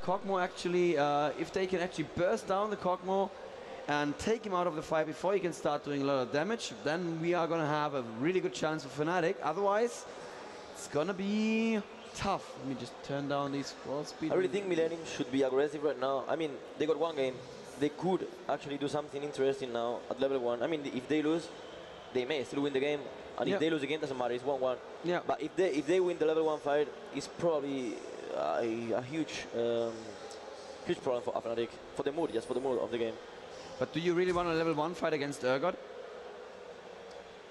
Kog'Maw actually, if they can actually burst down the Kog'Maw and take him out of the fight before he can start doing a lot of damage, then we are going to have a really good chance for Fnatic. Otherwise, it's going to be tough. Let me just turn down these wall speed. I really think Millenium should be aggressive right now. I mean, they got one game. They could actually do something interesting now at level 1. I mean, if they lose, they may still win the game. And if they lose again, doesn't matter. It's 1-1. Yeah. But if they win the level 1 fight, it's probably a huge problem for Fnatic, for the mood, just for the mood of the game. But do you really want a level 1 fight against Urgot?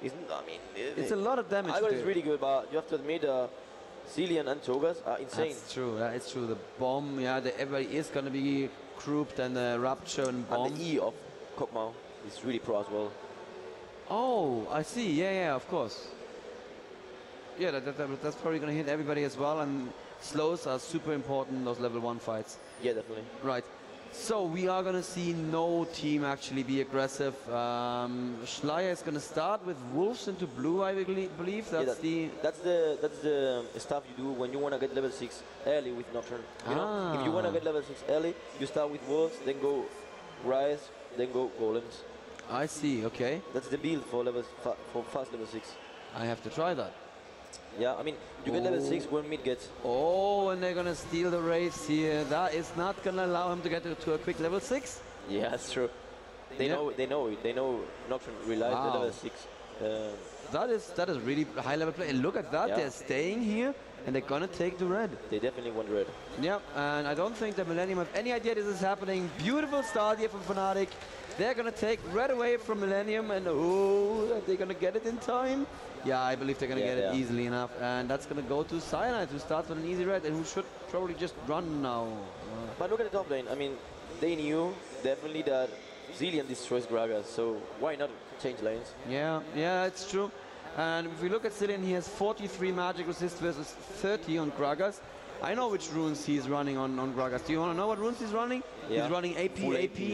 It's a lot of damage. Urgot is really good, but you have to admit, Zilean and Cho'gath are insane. That's true. It's true. The bomb, everybody is going to be grouped, and the Rupture and bomb. And the E of Kog'Maw is really pro as well. Oh, I see. Yeah, of course. Yeah, that's probably going to hit everybody as well, and slows are super important in those level 1 fights. Yeah, definitely. Right. So we are going to see no team actually be aggressive. Schleier is going to start with wolves into blue, I believe. That's the stuff you do when you want to get level 6 early with Nocturne. You know, if you want to get level 6 early, you start with wolves, then go wraith, then go golems. I see. Okay. That's the build for fast level 6. I have to try that. Yeah, I mean, you get level 6 when mid gets. Oh, and they're gonna steal the wraiths here. That is not gonna allow him to get to a quick level 6. Yeah, that's true. They know it. They know Nocturne relies the level 6. That is really high level play. And look at that, they're staying here and they're gonna take the red. They definitely want red. Yeah, and I don't think the Millenium have any idea this is happening. Beautiful start here from Fnatic. They're gonna take red away from Millenium, and are they gonna get it in time? Yeah, I believe they're gonna get it easily enough, and that's gonna go to Cyanide, who starts with an easy red and who should probably just run now. But look at the top lane. I mean, they knew definitely that Zilean destroys Gragas, so why not change lanes? Yeah, it's true. And if we look at Zilean, he has 43 magic resist versus 30 on Gragas. I know which runes he's running on Gragas. Do you want to know what runes he's running? Yeah. He's running AP,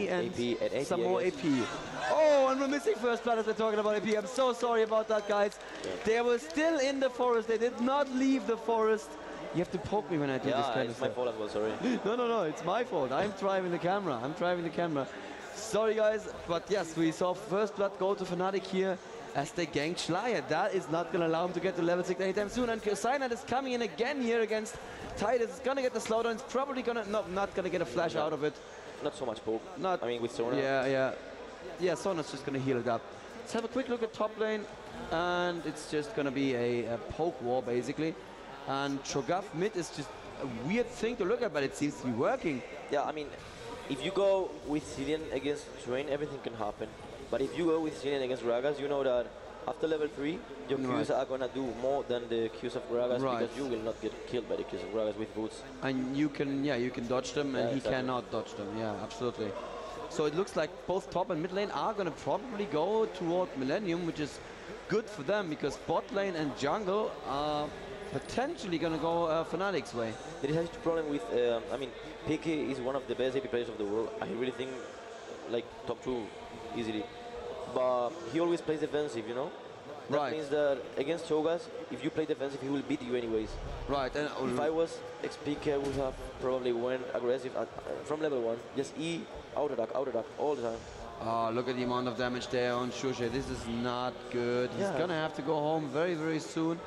and some more AP. AP. Oh, and we're missing first blood as we're talking about AP. I'm so sorry about that, guys. Yeah. They were still in the forest. They did not leave the forest. You have to poke me when I do this kind of stuff. Yeah, it's my fault as well, sorry. No, it's my fault. I'm driving the camera. Sorry, guys. But yes, we saw first blood go to Fnatic here as they gank Schleier. That is not going to allow him to get to level 6 anytime soon. And Cyanide is coming in again here against Titus. Is going to get the slowdown. It's probably going to not going to get a flash out of it. Not so much poke. I mean, with Sona. Yeah, Sona's just going to heal it up. Let's have a quick look at top lane. And it's just going to be a poke war, basically. And Cho'gath mid is just a weird thing to look at, but it seems to be working. Yeah, I mean, if you go with Zilean against Train, everything can happen. But if you go with Zilean against Gragas, you know that after level 3, your Qs are gonna do more than the Qs of Gragas, because you will not get killed by the Qs of Gragas with boots. And you can dodge them, and he cannot dodge them. Yeah, absolutely. So it looks like both top and mid lane are gonna probably go toward Millenium, which is good for them, because bot lane and jungle are potentially gonna go Fnatic's way. There is a huge problem with, I mean, Picky is one of the best AP players of the world. I really think, like, top 2 easily. But he always plays defensive, you know? That means that against Cho'gath, if you play defensive, he will beat you anyways. Right. And if I was XP, I would have probably went aggressive from level 1. Just E, out attack, all the time. Oh, look at the amount of damage there on Shushe. This is not good. He's gonna have to go home very, very soon.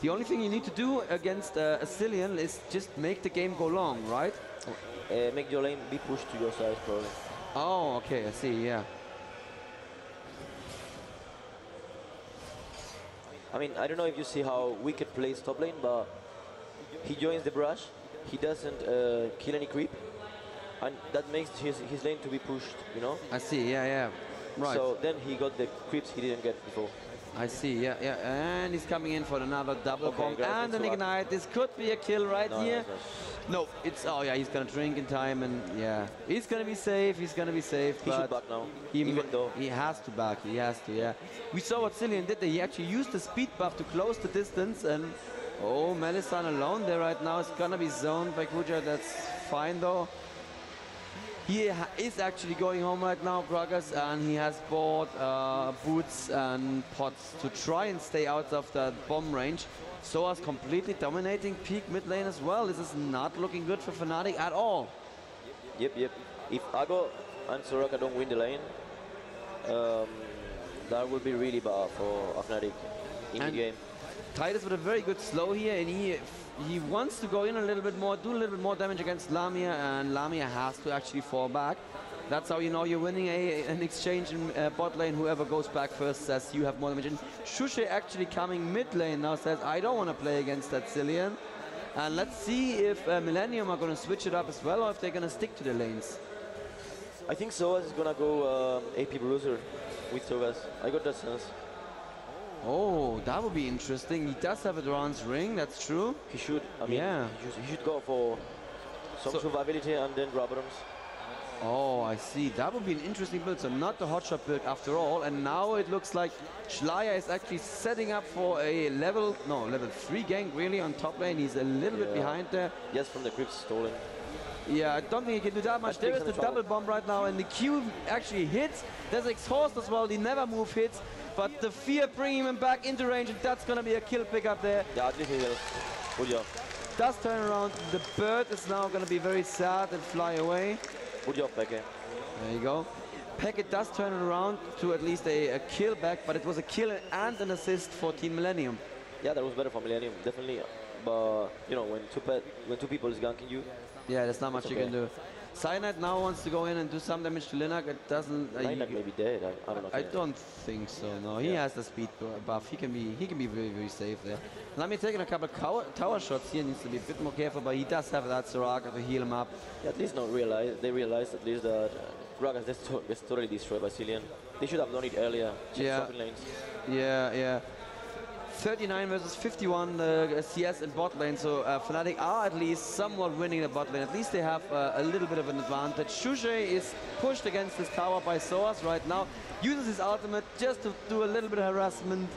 The only thing you need to do against a Zilean is just make the game go long, right? Make your lane be pushed to your side, probably. Oh, okay, I see, yeah. I mean, I don't know if you see how Wicked plays top lane, but he joins the brush, he doesn't kill any creep, and that makes his lane to be pushed, you know? I see, yeah. Right. So then he got the creeps he didn't get before. I see, yeah. And he's coming in for another double bomb and an ignite. This could be a kill right here. No, it's, he's gonna drink in time, and he's gonna be safe, He should back now, even though. He has to back, yeah. We saw what Zilean did there. He actually used the speed buff to close the distance, and Melissan alone there right now is gonna be zoned by Kuja. That's fine though. He is actually going home right now, Cho'gath, and he has bought boots and pots to try and stay out of the bomb range. Soa's completely dominating peak mid lane as well. This is not looking good for Fnatic at all. Yep. If Urgot and Soraka don't win the lane, that will be really bad for Fnatic in the game. Titus with a very good slow here, and he wants to go in a little bit more, do a little bit more damage against Lamia, and Lamia has to actually fall back. That's how you know you're winning an exchange in bot lane. Whoever goes back first says you have more damage. And Shushe actually coming mid lane now says, I don't want to play against that Cillian. And let's see if Millenium are going to switch it up as well, or if they're going to stick to the lanes. I think Soas is going to go AP Bruiser with Cho'gath. I got that sense. Oh, that would be interesting. He does have a Duran's ring, that's true. He should. I mean, yeah. He should go for some survivability and then grab items. Oh, I see. That would be an interesting build. So not the hotshot build after all. And now it looks like Schleier is actually setting up for a level 3 gank really on top lane. He's a little bit behind there. Yes, from the creeps stolen. Yeah, I don't think he can do that much. There is the double bomb right now, and the Q actually hits. There's exhaust as well. The never move hits, but the fear bringing him back into range, and that's gonna be a kill pickup there. Yeah, at least he will. Good job. Does turn around. The bird is now gonna be very sad and fly away. Good job, Peke. There you go. Peke does turn it around to at least a kill back, but it was a kill and an assist for Team Millenium. Yeah, that was better for Millenium, definitely. But you know, when two people is ganking you. Yeah, there's not much you can do. Cyanide now wants to go in and do some damage to Linak. It doesn't. Linak may be dead. I don't know. I don't think so. No, he has the speed buff. He can be very safe there. Let me taking a couple tower shots here. Needs to be a bit more careful, but he does have that Soraka to heal him up. Yeah, at least they realized at least that Urgot gets totally destroyed by Cillian. They should have done it earlier. Lanes. Yeah. 39 versus 51 CS in bot lane, so Fnatic are at least somewhat winning the bot lane. At least they have a little bit of an advantage. Shushe is pushed against this tower by Soas right now. Uses his ultimate just to do a little bit of harassment.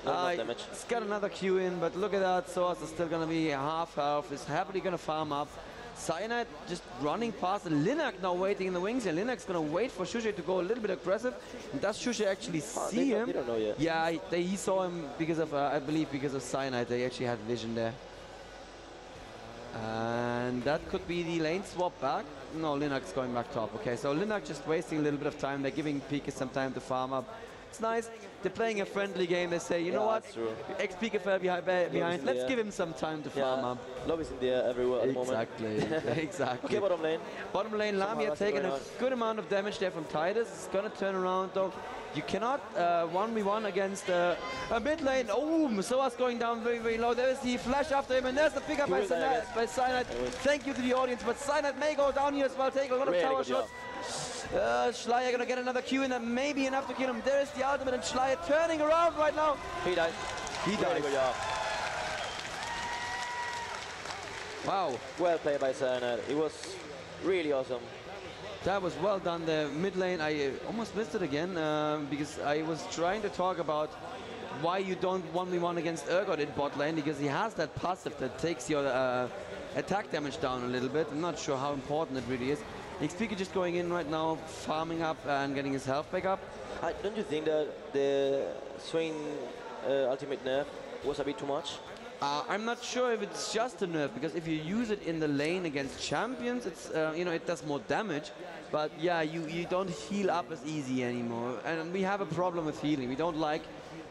Not enough damage. He's got another Q in, but look at that. Soas is still going to be half health. Is happily going to farm up. Cyanide just running past, and Linak now waiting in the wings. And Linak's going to wait for Shushe to go a little bit aggressive. And does Shushe actually see him? They don't know yet. Yeah, he saw him because of, I believe, because of Cyanide. They actually had vision there. And that could be the lane swap back. No, Linak's going back top. Okay, so Linak just wasting a little bit of time. They're giving Pika some time to farm up. It's nice. They're playing a friendly game. They say, you know what? Ex-Pika fell behind. Let's give him some time to farm up. Love is in the air everywhere at the moment. Exactly. Okay, bottom lane. Bottom lane, Lamia taking a good amount of damage there from Titus. It's going to turn around though. You cannot 1v1 against a mid lane. Oh, Soa's going down very low. There's the flash after him, and there's the pickup by Cyanide. Thank you to the audience, but Cyanide may go down here as well. Take a lot of tower shots. Schleier gonna get another Q in, and maybe enough to kill him. There is the ultimate, and Schleier turning around right now. He died. He died. Wow. Well played by Cyanide. It was really awesome. That was well done there. Mid lane, I almost missed it again because I was trying to talk about why you don't 1v1 against Urgot in bot lane, because he has that passive that takes your attack damage down a little bit. I'm not sure how important it really is. Xpika just going in right now, farming up and getting his health back up. Don't you think that the Swain ultimate nerf was a bit too much? I'm not sure if it's just a nerf, because if you use it in the lane against champions, it's it does more damage. But yeah, you don't heal up as easy anymore, and we have a problem with healing. We don't like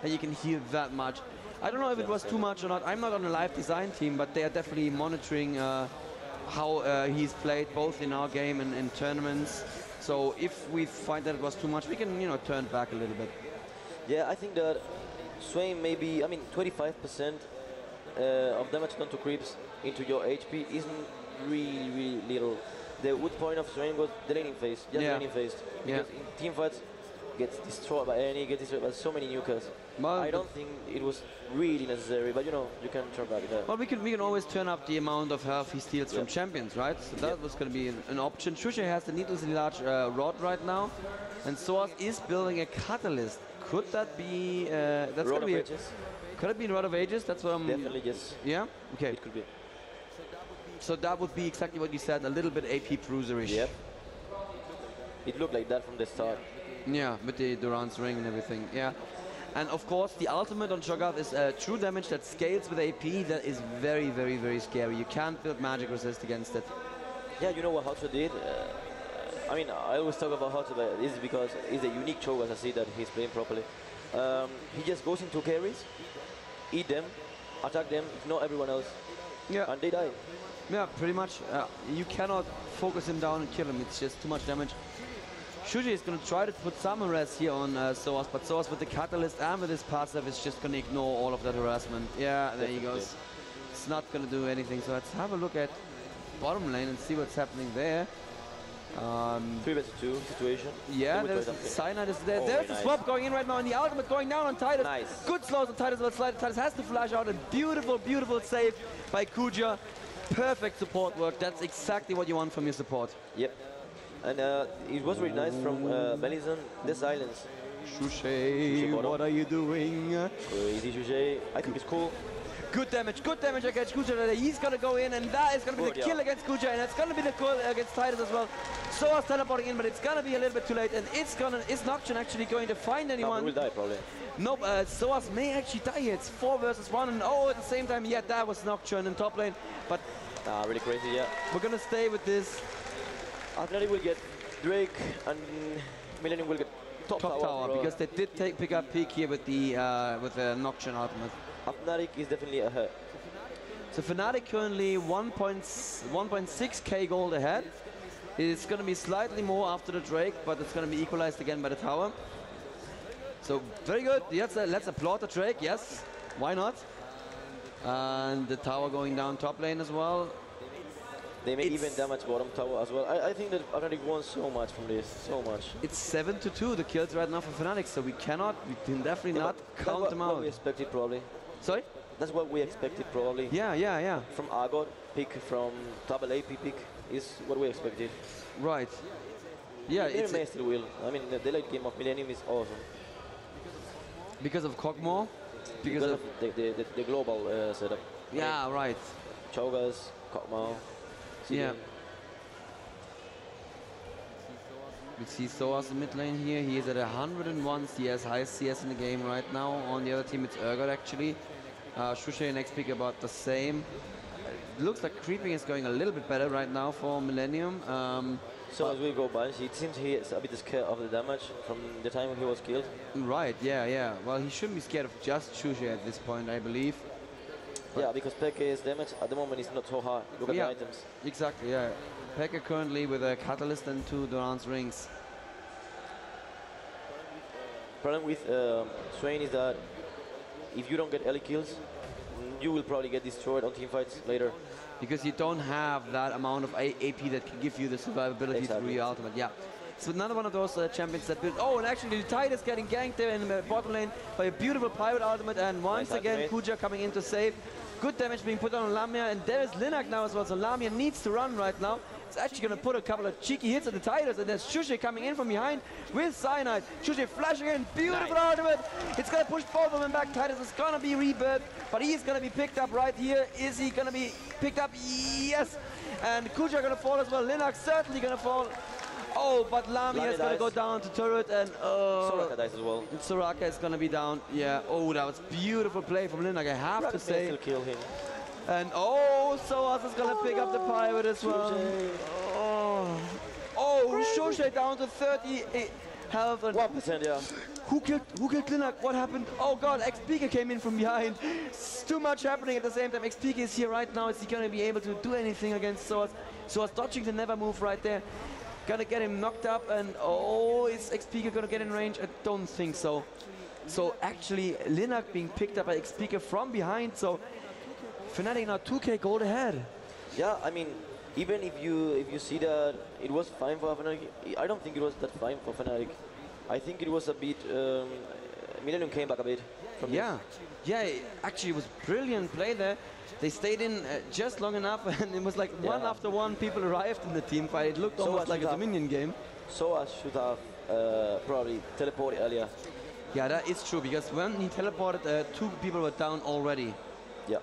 that you can heal that much. I don't know if it was too much or not. I'm not on the live design team, but they are definitely monitoring how he's played both in our game and in tournaments. So if we find that it was too much, we can turn back a little bit. Yeah, I think that Swain maybe 25% of damage done to creeps into your HP isn't really little. The good point of Swain was the laning phase, just laning phase. Because in team fights, gets destroyed by any, gets destroyed by so many nukers. Well, I don't think it was really necessary, but you can turn back that. Well, we can always turn up the amount of health he steals from champions, right? So that was going to be an option. Shushe has the needlessly large rod right now, and Soas is building a catalyst. Could that be? That's going to be. Could it be in Rod of Ages? That's what I'm... Definitely, yes. Yeah? Okay. It could be. So that would be exactly what you said, a little bit AP bruiserish. Yep. It looked like that from the start. Yeah, with the Duran's ring and everything, yeah. And of course, the ultimate on Cho'gath is true damage that scales with AP. That is very, very, very scary. You can't build magic resist against it. Yeah, you know what Hotzo did? I mean, I always talk about Hotzo, but this is because he's a unique Cho'gath. I see that he's playing properly. He just goes into carries, eat them, attack them, ignore everyone else, and they die. Yeah, pretty much. You cannot focus him down and kill him. It's just too much damage. Shuji is going to try to put some harass here on Soas, but Soas with the Catalyst and with his passive is just going to ignore all of that harassment. Yeah, there he goes. It's not going to do anything. So let's have a look at bottom lane and see what's happening there. 3 vs 2 situation. Yeah, there's Cyanide is there. There's the swap going in right now, and the ultimate going down on Titus. Nice. Good slows on Titus, but Titus has to flash out. A beautiful, beautiful save by Kuja. Perfect support work. That's exactly what you want from your support. Yep. And it was really nice from Mellison, the silence. Shushay, what are you doing? Crazy Shushay. I think it's cool. Good damage against Kuja. He's going to go in, and that is going to be the kill against Kuja, and it's going to be the kill against Titus as well. Soa's teleporting in, but it's going to be a little bit too late, and is Nocturne actually going to find anyone? No, will die probably. Nope, Soas may actually die here. It's 4 versus 1, and oh, at the same time, yeah, that was Nocturne in top lane, but really crazy, yeah. We're going to stay with this. Fnatic will get Drake, and Millenium will get top tower because they did pick up peak here with the Nocturne ultimate. Fnatic is definitely ahead. So Fnatic currently 1.6k gold ahead. It's going to be slightly more after the Drake, but it's going to be equalized again by the tower. So very good. Yes, let's applaud the Drake. Yes, why not? And the tower going down top lane as well. They may even damage bottom tower as well. I think that Fnatic won so much from this, so much. It's 7-2 the kills right now for Fnatic, so we can definitely not count them out. That's what we expected probably. Sorry? That's what we expected probably. Yeah. From Urgot pick, from double AP pick is what we expected. Right. Yeah, They may still will. I mean, the late game of Millenium is awesome. Because of Kog'Maw? Because of the global setup. Yeah, right. Cho'gath, Kog'Maw. Yeah. We see Soas in mid lane here. He is at 101 CS, highest CS in the game right now. On the other team, it's Urgot actually. Shushay next pick about the same. Looks like creeping is going a little bit better right now for Millenium. So as we go by, it seems he is a bit scared of the damage from the time when he was killed. Right, yeah. Well, he shouldn't be scared of just Shushay at this point, I believe. Yeah, because Peke's damage at the moment is not so high. Look at the items. Exactly, yeah. Peke currently with a Catalyst and 2 Duran's rings. Problem with Swain is that if you don't get early kills, you will probably get destroyed on teamfights later. Because you don't have that amount of AP that can give you the survivability through your ultimate. Yeah. So another one of those champions that built. Oh, and actually the Titus getting ganked there in the bottom lane by a beautiful pirate ultimate, and once again Kuja coming in to save. Good damage being put on Lamia, and there is Linak now as well, so Lamia needs to run right now. It's actually going to put a couple of cheeky hits at the Titus, and there's Shushay coming in from behind with Cyanide. Shushay flashing in, beautiful ultimate. It's going to push both of them back. Titus is going to be rebirthed, but he's going to be picked up right here. Is he going to be picked up? Yes. And Kuja going to fall as well. Linak certainly going to fall. Oh, but Lamia is going to go down to turret, and Soraka dies as well. Soraka is going to be down. Yeah. Oh, that was beautiful play from Linak, I have to say. Still kill him. And Soas is going to pick up the pirate as well. Shushay down to 30 health. And 1%, yeah. Who killed Linak? What happened? Oh god, XPK came in from behind. It's too much happening at the same time. XPK is here right now. Is he going to be able to do anything against Soas? Soas dodging the never move right there. Gonna get him knocked up, and is XPK gonna get in range? I don't think so. So actually, Linak being picked up by XPK from behind, so Fnatic now 2k gold ahead. Yeah, I mean, even if you see that it was fine for Fnatic, I don't think it was that fine for Fnatic. I think it was a bit, Millenium came back a bit from this. Yeah, actually it was brilliant play there. They stayed in just long enough, and it was like one after one people arrived in the team fight. It looked almost like a Dominion game. Soas should have probably teleported earlier. Yeah, that is true, because when he teleported, 2 people were down already. Yeah.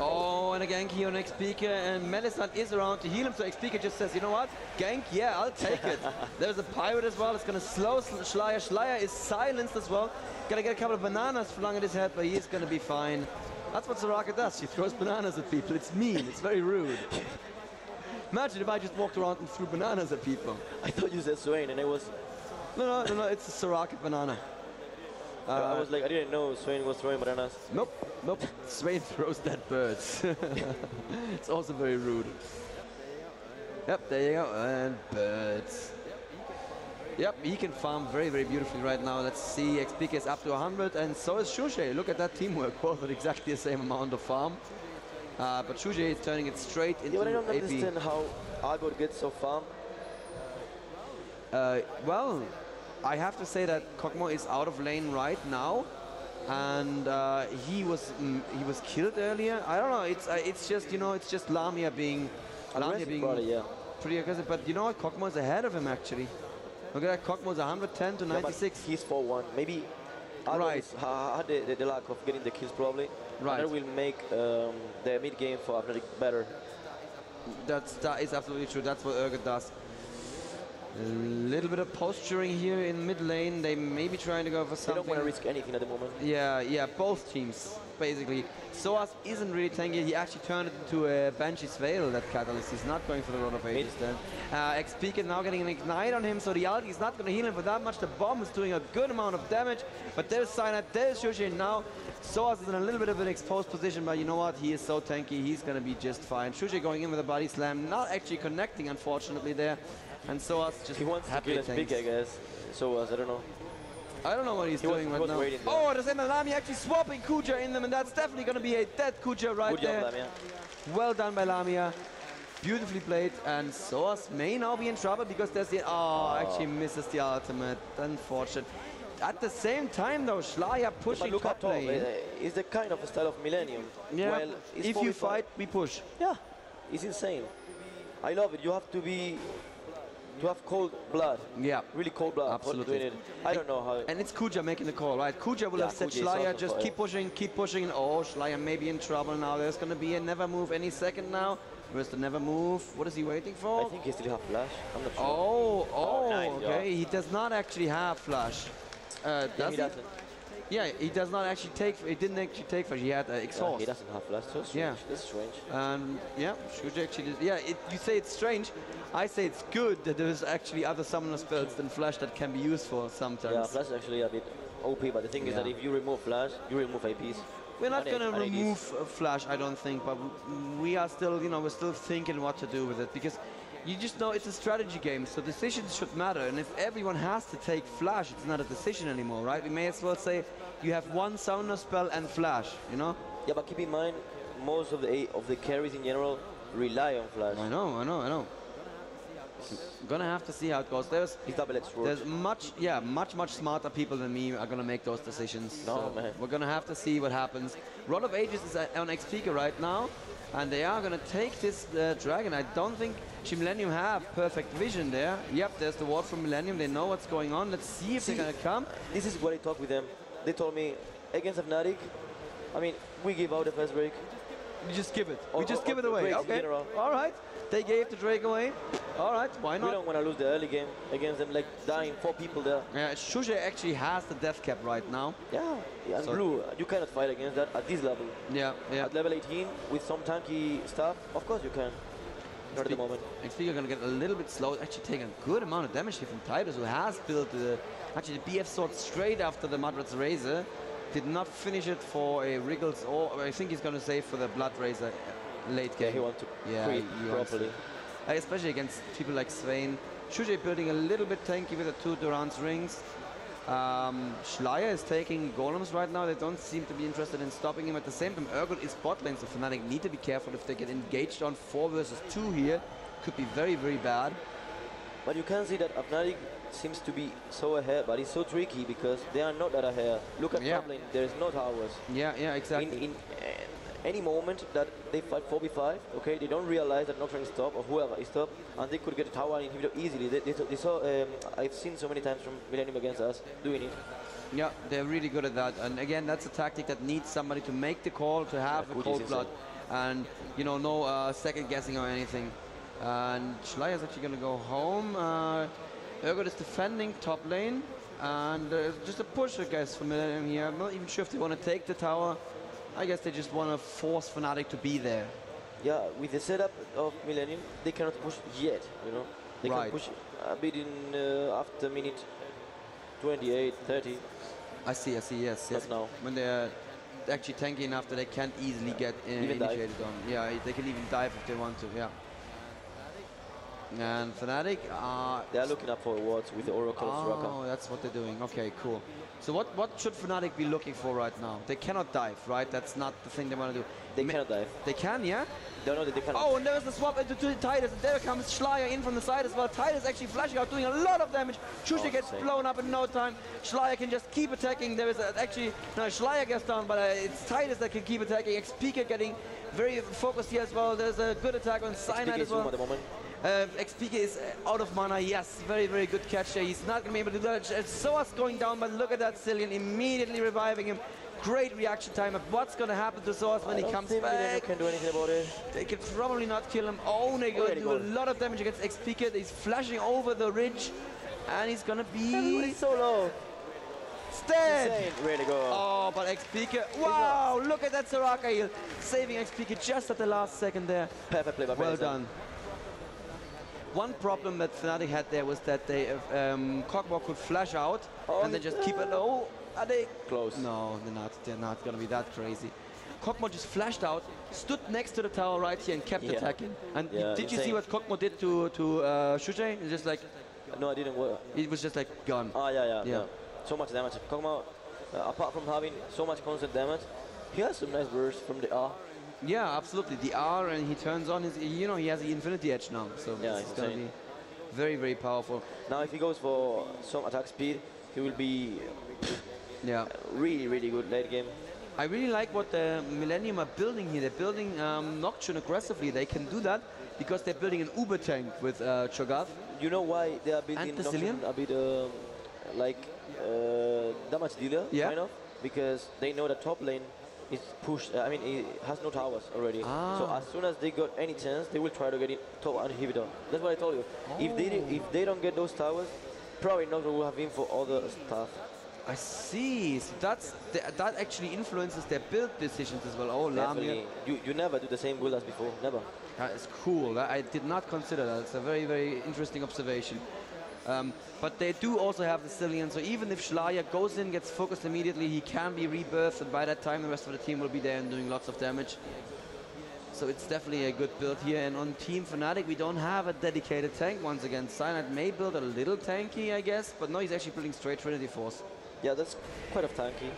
Oh, and a gank here on Xpeaker, and Melisande is around to heal him, so Xpeaker just says, you know what, gank, yeah, I'll take it. There's a pirate as well, it's gonna slow Schleier. Schleier is silenced as well. Gonna get a couple of bananas flung at his head, but he's gonna be fine. That's what Soraka does, she throws bananas at people. It's mean, it's very rude. Imagine if I just walked around and threw bananas at people. I thought you said Swain, and it was... No, it's a Soraka banana. I was like, I didn't know Swain was throwing bananas. Nope. Swain throws dead birds. It's also very rude. Yep, there you go. And birds. Yep, he can farm very, very beautifully right now. Let's see, Xpeaker is up to 100, and so is Shushe. Look at that teamwork, both at exactly the same amount of farm. But Shushe is turning it straight into AP. Yeah, but I don't understand how Urgot gets so farm. Well, I have to say that Kog'Maw is out of lane right now, and he was killed earlier. I don't know. It's just, you know, it's just Lamia being pretty aggressive. But you know what? Kog'Maw is ahead of him actually. Look at that. Kog'Maw is 110 to 96. He's 4-1. Maybe Urgot had the lack of getting the kills probably. Right. That will make the mid game for Fnatic better. That is absolutely true. That's what Urgot does. A little bit of posturing here in mid lane. They may be trying to go for something. They don't want to risk anything at the moment. Yeah, both teams, basically. Soaz isn't really tanky. He actually turned it into a Banshee's Veil, that Catalyst. He's not going for the Rod of Ages then. Xpeaker now getting an Ignite on him, so the ulti is not going to heal him for that much. The bomb is doing a good amount of damage, but there's Cyanide, there's Shushe, and now Soaz is in a little bit of an exposed position, but you know what? He is so tanky, he's going to be just fine. Shushe going in with a body slam, not actually connecting, unfortunately, there. And Soaz just he wants to kill us big, I guess. Soaz, I don't know. I don't know what he's doing right now. Oh, there's Lami actually swapping Kuja in them, and that's definitely going to be a dead Kuja right there. Good job, Lamia. Well done by Lamia. Beautifully played, and Soaz may now be in trouble because there's the... Oh, actually misses the ultimate. Unfortunate. At the same time, though, Schleier pushing top lane. It's the kind of style of Millenium. Yeah, well, if you fight, we push. Yeah, it's insane. I love it. You have to be... to have cold blood. Yeah. Really cold blood. Absolutely. I don't know how... And it's Kuja making the call, right? Kuja will have said Schleier, just keep pushing. Oh, Schleier may be in trouble now. There's going to be a never move any second now. Where's the never move? What is he waiting for? I think he still has flash. I'm not sure. Oh, nice, okay. Yeah. He does not actually have flash. Does he? Doesn't. Yeah, he does not actually take... He didn't actually take flash. He had exhaust. He doesn't have flash. So strange. Yeah. That's strange. Yeah, Shuja actually did. Yeah, you say it's strange. I say it's good that there's actually other summoner spells than flash that can be used for sometimes. Yeah, flash is actually a bit OP, but the thing is that if you remove flash, you remove APs. We're not going to remove flash, I don't think, but we are still, you know, we're still thinking what to do with it, because you just know it's a strategy game, so decisions should matter, and if everyone has to take flash, it's not a decision anymore, right? We may as well say you have one summoner spell and flash, you know? Yeah, but keep in mind, most of the carries in general rely on flash. I know. Gonna have to see how it goes. There's much smarter people than me are gonna make those decisions. No, so man. We're gonna have to see what happens. Rod of Ages is on Xpeaker right now, and they are gonna take this dragon. I don't think Millenium have perfect vision there. Yep, there's the ward from Millenium. They know what's going on. Let's see if they're gonna come. This is what I talked with them. They told me against Fnatic, I mean, we give out the first break. We just give it. We just give it away. Okay. All right. They gave the Drake away. All right. Why not? We don't want to lose the early game against them, like dying 4 people there. Yeah, Shushe actually has the death cap right now. Yeah. And Blue, you cannot fight against that at this level. Yeah. At level 18, with some tanky stuff, of course you can. Not at the moment. Xpeaker going to get a little bit slow. Actually taking a good amount of damage here from Titus, who has built actually the BF sword straight after the Madrad's Razor. Did not finish it for a Wriggles, or I think he's going to save for the Blood Razor late game. Yeah, he wants to creep properly. Especially against people like Swain. Shushe building a little bit tanky with the 2 Durant's rings. Schleier is taking golems right now. They don't seem to be interested in stopping him. At the same time, Urgot is bot lane, so Fnatic need to be careful if they get engaged on 4 versus 2 here. Could be very, very bad. But you can see that Fnatic seems to be so ahead, but it's so tricky because they are not that ahead. Look at top lane, there is no towers. Yeah, exactly. In any moment that they fight 4v5, okay, they don't realize that Nocturne is top or whoever is top, and they could get a tower inhibitor easily. They saw, I've seen so many times from Millenium against us doing it. Yeah, they're really good at that. And again, that's a tactic that needs somebody to make the call, to have a cold blood. and you know, no second guessing or anything. And Schleier's actually gonna go home. Urgot is defending top lane, and just a push, I guess, for Millenium here. I'm not even sure if they want to take the tower. I guess they just want to force Fnatic to be there. Yeah, with the setup of Millenium, they cannot push yet, you know. They can push a bit in after minute 28, 30. I see, yes. Not now. When they're actually tanky enough that they can't easily get initiated on. Yeah, they can even dive if they want to, yeah. And Fnatic they're looking up for wards with the Oracle of Soraka. Oh, that's what they're doing. Okay, cool. So what should Fnatic be looking for right now? They cannot dive, right? That's not the thing they want to do. They cannot dive. They can, yeah? No, they cannot. Oh, and there's the swap into Titus, and there comes Schleier in from the side as well. Titus actually flashing out, doing a lot of damage. Shusha gets blown up in no time. Schleier can just keep attacking. There is actually, no, Schleier gets down, but it's Titus that can keep attacking. XPK getting very focused here as well. There's a good attack on Cyanide as well. At the moment. XPK is out of mana, yes, very, very good catch there. He's not going to be able to do that. Soa's going down, but look at that Cillian immediately reviving him. Great reaction time. What's going to happen to Soa when he comes back? They can do anything about it. They can probably not kill him. Oh, they're going to do a lot of damage against XPK. He's flashing over the ridge, and he's going to be... Everybody's so low. Dead. Really good. Oh, but XPK, wow, look at that Soraka heal. Saving XPK just at the last second there. Perfect play by Well done. One problem that Fnatic had there was that they Kog'Maw could flash out and then just keep it. Oh, are they close? No, they're not. They're not going to be that crazy. Kog'Maw just flashed out, stood next to the tower right here, and kept attacking. And did you see what Kog'Maw did to Shusha? It's just like. No, I didn't. It was just like gone. Oh yeah. So much damage. Kog'Maw, apart from having so much constant damage, he has some nice bursts from the R. Yeah, absolutely. The R, and he turns on his, you know, he has the Infinity Edge now. So yeah, it's going to be very, very powerful. Now, if he goes for some attack speed, he will be really, really good late game. I really like what the Millenium are building here. They're building Nocturne aggressively. They can do that because they're building an Uber tank with Cho'gath. You know why they are building Nocturne a bit damage dealer, kind of? Because they know the top lane is pushed, it has no towers already. So as soon as they got any chance, they will try to get it top inhibitor. That's what I told you. If they don't get those towers, probably Nocturne will have in for other stuff. I see. So that actually influences their build decisions as well. Oh, Lamia. You never do the same build as before, never. That is cool. I did not consider that. It's a very, very interesting observation. But they do also have the Cillian, so even if Schleier goes in, gets focused immediately, he can be rebirthed, and by that time the rest of the team will be there and doing lots of damage. So it's definitely a good build here. And on Team Fnatic, we don't have a dedicated tank once again. Cyanide may build a little tanky, I guess, but no, he's actually building straight Trinity Force. Yeah, that's quite a tanky.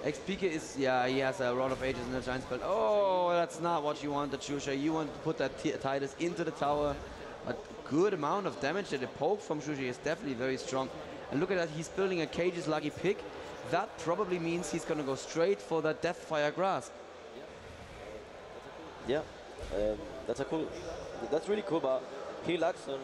XPK is, he has a Rod of Ages and a Giant Spell. Oh, that's not what you wanted, Shusha. You want to put that Titus into the tower. A good amount of damage that the poke from Shusha is definitely very strong. And look at that, he's building a Cage's Lucky Pick. That probably means he's going to go straight for that Deathfire Grasp. Yeah, that's really cool, but he lacks on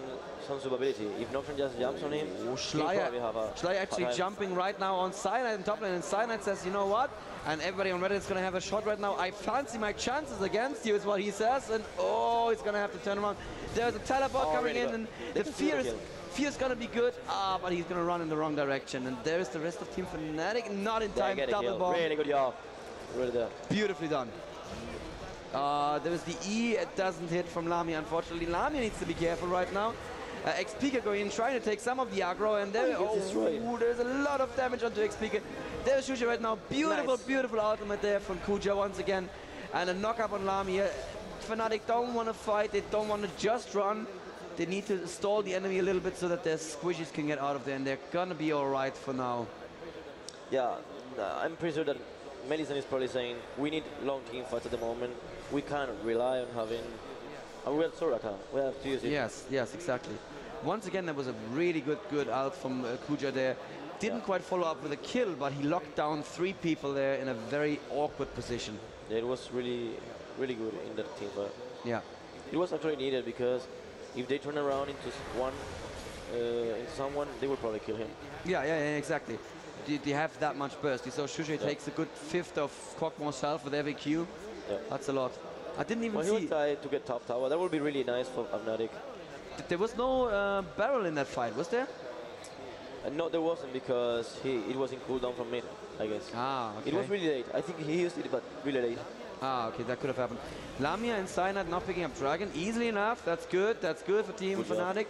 some survivability. If Nocturne just jumps on him, Schleier actually jumping right now on Cyanide in top lane, and Cyanide says, you know what? And everybody on Reddit is going to have a shot right now. I fancy my chances against you, is what he says. And oh, he's going to have to turn around. There's a teleport coming in, and the fear is going to be good. But he's going to run in the wrong direction. And there's the rest of Team Fnatic, not in time. Double bomb. Really good job. Really there. Beautifully done. There is the E, it doesn't hit from Lamia, unfortunately. Lamia needs to be careful right now. XPK going in, trying to take some of the aggro, and there, there's a lot of damage onto XPK. There's Shusha right now. Beautiful, beautiful ultimate there from Kuja once again. And a knock up on Lamia. Fnatic don't want to fight, they don't want to just run. They need to stall the enemy a little bit so that their squishies can get out of there, and they're gonna be alright for now. Yeah, I'm pretty sure that Melisande is probably saying, we need long team fights at the moment. We can't rely on having... we have Soraka, we have to use it. Yes, exactly. Once again, there was a really good ult from Kuja there. Didn't quite follow up with a kill, but he locked down 3 people there in a very awkward position. Yeah, it was really, really good in that team fight. Yeah. It was actually needed because if they turn around into someone, they will probably kill him. Yeah, exactly. they have that much burst. So Shushay takes a good fifth of Kog'Maw's health with every Q. Yeah. That's a lot. I didn't even see. He would try to get top tower. That would be really nice for Fnatic. There was no barrel in that fight, was there? No, there wasn't, because it was in cooldown from mid, I guess. Ah, okay. It was really late. I think he used it, but really late. Ah, okay, that could have happened. Lamia and Cyanide not picking up Dragon easily enough. That's good. That's good for Team Fnatic.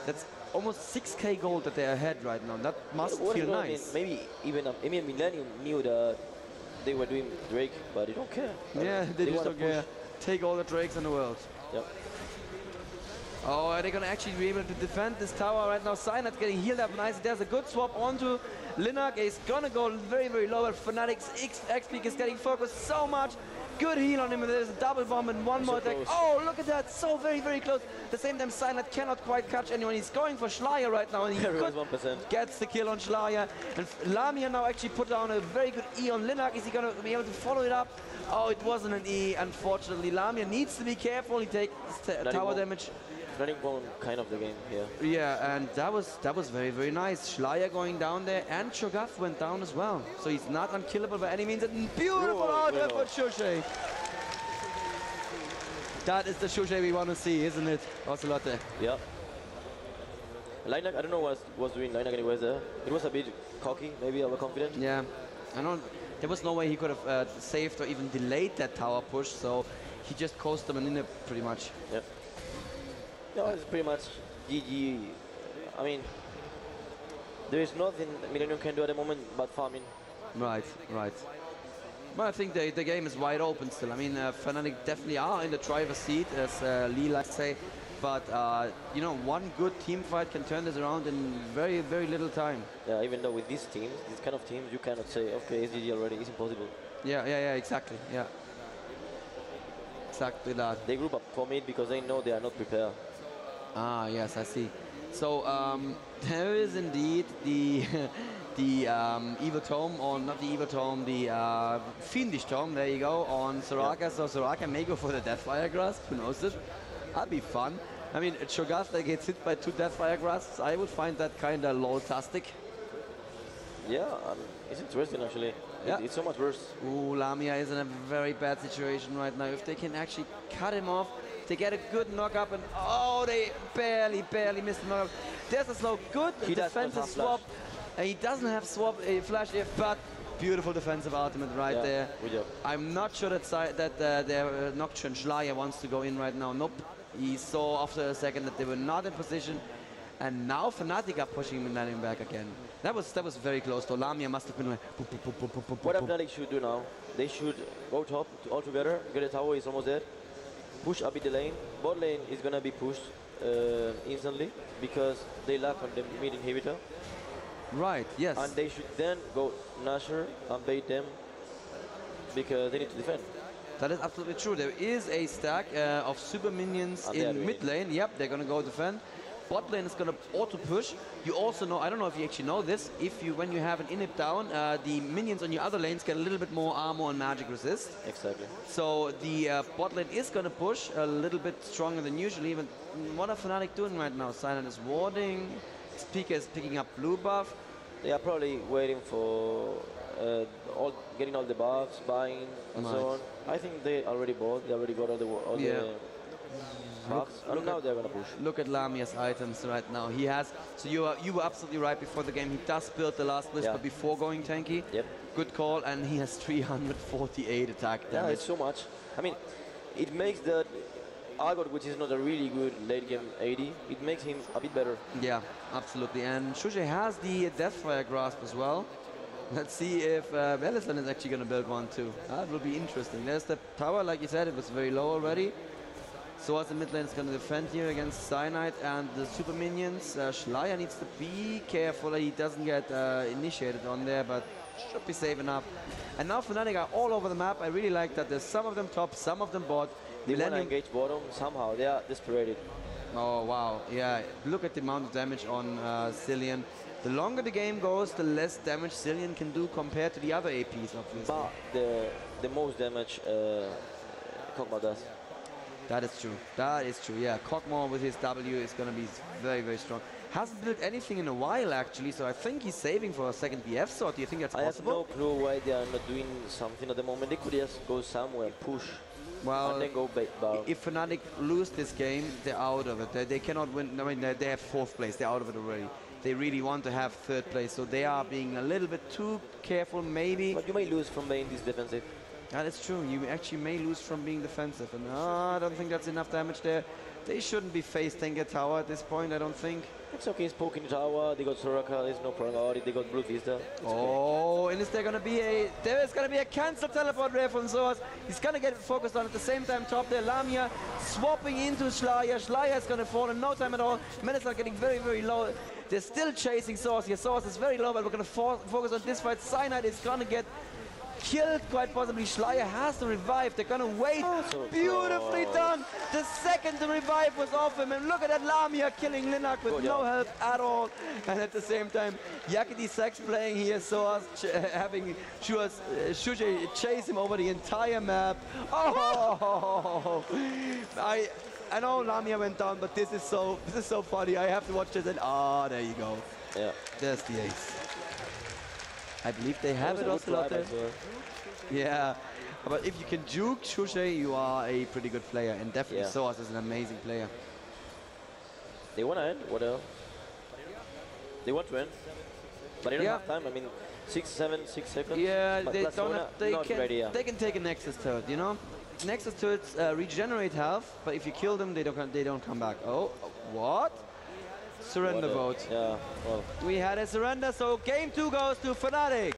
That's almost 6k gold that they're ahead right now. That must feel nice. Maybe even Millenium knew that they were doing Drake, but they don't care. Yeah, they just don't care. Take all the Drakes in the world. Yep. Oh, are they going to actually be able to defend this tower right now? Cyanide getting healed up nice. There's a good swap onto Linak. He's going to go very, very low. But Fnatic's X-Peak is getting focused so much. Good heal on him. There's a double bomb and one more attack. Oh, look at that. So very, very close. At the same time, Cyanide cannot quite catch anyone. He's going for Schleier right now. And he gets the kill on Schleier. And Lamia now actually put down a very good E on Linak. Is he going to be able to follow it up? Oh, it wasn't an E, unfortunately. Lamia needs to be careful. He takes tower damage. Fnatic won kind of the game here. Yeah, and that was very, very nice. Schleier going down there, and Cho'gath went down as well. So he's not unkillable by any means. And beautiful outlet for Shushay. That is the Shushay we want to see, isn't it, Ocelote? Yeah. Linak, I don't know what was doing Linak anyways there. It was a bit cocky, maybe overconfident. Yeah, I don't. There was no way he could have saved or even delayed that tower push, so he just coasted them in it pretty much. Yeah. No, it's pretty much GG. I mean, there is nothing Millenium can do at the moment but farming. Right, right. But I think the game is wide open still. I mean, Fnatic definitely are in the driver's seat, as Lee likes to say. But, you know, one good team fight can turn this around in very, very little time. Yeah, even though with these teams, these kind of teams, you cannot say, okay, it's GG already. It's impossible. Yeah, exactly. Yeah. Exactly that. They group up for mid because they know they are not prepared. Ah, yes, I see. So there is indeed the evil tome, or not the evil tome, the fiendish tome. There you go on Soraka. Yeah. So Soraka may go for the Deathfire Grasp. Who knows it? That'd be fun. I mean, Cho'gath that gets hit by 2 Deathfire Grasps. I would find that kind of lol-tastic. Yeah, it's interesting actually. Yeah. It's so much worse. Ooh, Lamia is in a very bad situation right now. If they can actually cut him off, they get a good knock-up, and oh, they barely missed the knock-up. There's a slow, good defensive swap. He doesn't have swap flash, but beautiful defensive ultimate right there. I'm not sure that their Nocturne Schleier wants to go in right now. Nope. He saw after a second that they were not in position, and now Fnatic are pushing Millenium back again. That was very close though. Lamia must have been like. What Fnatic should do now? They should go top all together. Get a tower is almost dead. Push a bit the lane. Bot lane is gonna be pushed instantly because they lack on the mid inhibitor. Right, yes. And they should then go Nashor and bait them because they need to defend. That is absolutely true. There is a stack of super minions in mid lane. Yep, they're gonna go defend. Bot lane is gonna auto push. You also know, I don't know if you actually know this, when you have an inhib down, the minions on your other lanes get a little bit more armor and magic resist. Exactly. So the bot lane is gonna push a little bit stronger than usually. But what are Fnatic doing right now? Silent is warding. Speaker is picking up blue buff. They are probably waiting for getting all the buffs, buying, and so on. I think they already bought. They already got all the buffs, and now they're gonna push. Look at Lamia's items right now. He has. So you were absolutely right before the game. He does build the last whisper before going tanky. Yep. Good call, and he has 348 attack damage. Yeah, it's so much. I mean, it makes the Urgot, which is not a really good late game AD, it makes him a bit better. Yeah, absolutely. And Shushay has the Deathfire Grasp as well. Let's see if Velisland is actually going to build one too. That will be interesting. There's the tower, like you said, it was very low already. So as the mid lane is going to defend here against Cyanide and the super minions. Schleier needs to be careful that he doesn't get initiated on there, but should be safe enough. And now Fnatic are all over the map. I really like that there's some of them top, some of them bot. They want to engage bottom somehow. They are desperate. Oh, wow. Yeah, look at the amount of damage on Cillian. The longer the game goes, the less damage Cillian can do compared to the other APs, obviously. But the most damage Kog'Maw does. That is true. That is true, yeah. Kog'Maw with his W is going to be very, very strong. Hasn't built anything in a while, actually, so I think he's saving for a second BF sword. Do you think that's possible? I have no clue why they are not doing something at the moment. They could just go somewhere, push, well, and then go back. If Fnatic lose this game, they're out of it. They cannot win. I mean, they have 4th place. They're out of it already. They really want to have 3rd place, so they are being a little bit too careful, maybe. But you may lose from being this defensive. Yeah, that's true. You actually may lose from being defensive, and I don't think that's enough damage there. They shouldn't be face tanking a tower at this point, I don't think. It's okay, it's poking tower, they got Soraka, there's no problem about it, they got Blue Vista. Oh, and is there gonna be a... There is gonna be a cancel teleport there from Zoas. He's gonna get focused on at the same time top there. Lamia swapping into Schleier. Schleier is gonna fall in no time at all. Menace are getting very, very low. They're still chasing Source here. Source is very low, but we're gonna focus on this fight. Cyanide is gonna get killed, quite possibly. Schleier has to revive. They're gonna wait. So beautifully done. The second the revive was off him, and look at that Lamia killing Linak with no help at all. And at the same time, Yakety Sax playing here, so having Shuje chase him over the entire map. Oh, I know Lamia went down, but this is so funny. I have to watch this, and there you go. Yeah, there's the ace. I believe they have it also out there. Yeah, but if you can juke Shushe, you are a pretty good player, and definitely Soas is an amazing player. They want to end, what else? They want to end, but they don't have time. I mean, 6 seconds. Yeah, but they don't have, they can take a Nexus turret, you know? Nexus turrets regenerate health, but if you kill them, they don't come back. Oh, what? Surrender vote. Yeah, well. We had a surrender, so game 2 goes to Fnatic.